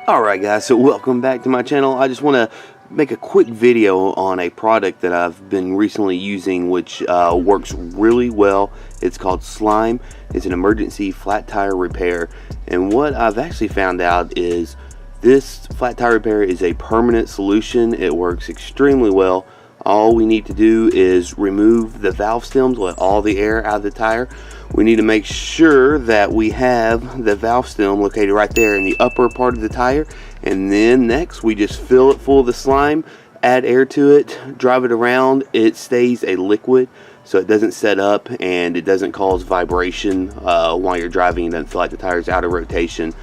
Alright guys, so welcome back to my channel. I just want to make a quick video on a product that I've been recently using, which works really well. It's called Slime. It's an emergency flat tire repair, and what I've actually found out is this flat tire repair is a permanent solution. It works extremely well. All we need to do is remove the valve stems, let all the air out of the tire. We need to make sure that we have the valve stem located right there in the upper part of the tire, and then next we just fill it full of the slime, add air to it, drive it around. It stays a liquid, so it doesn't set up and it doesn't cause vibration while you're driving. It doesn't feel like the tire's out of rotation.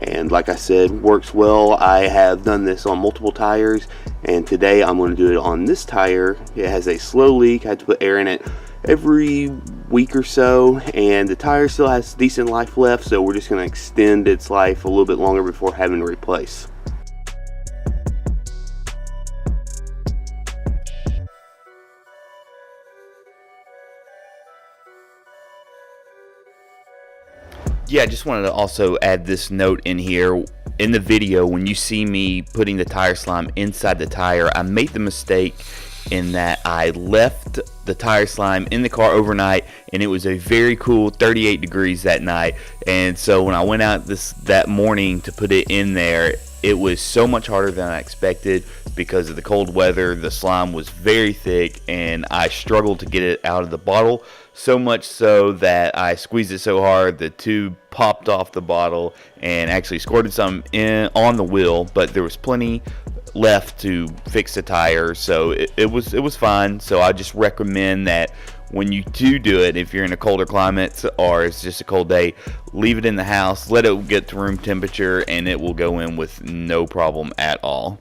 And like I said, works well. I have done this on multiple tires, and today I'm going to do it on this tire. It has a slow leak. I had to put air in it every week or so, and the tire still has decent life left, so we're just going to extend its life a little bit longer before having to replace. Yeah, I just wanted to also add this note in here. In the video, when you see me putting the tire slime inside the tire, I made the mistake in that I left the tire slime in the car overnight, and it was a very cool 38 degrees that night. And so when I went out that morning to put it in there, it was so much harder than I expected because of the cold weather. The slime was very thick, and I struggled to get it out of the bottle, so much so that I squeezed it so hard the tube popped off the bottle and actually squirted some on the wheel, but there was plenty left to fix the tire, so it was fine. So I just recommend that when you do it, if you're in a colder climate or it's just a cold day, leave it in the house, let it get to room temperature, and it will go in with no problem at all.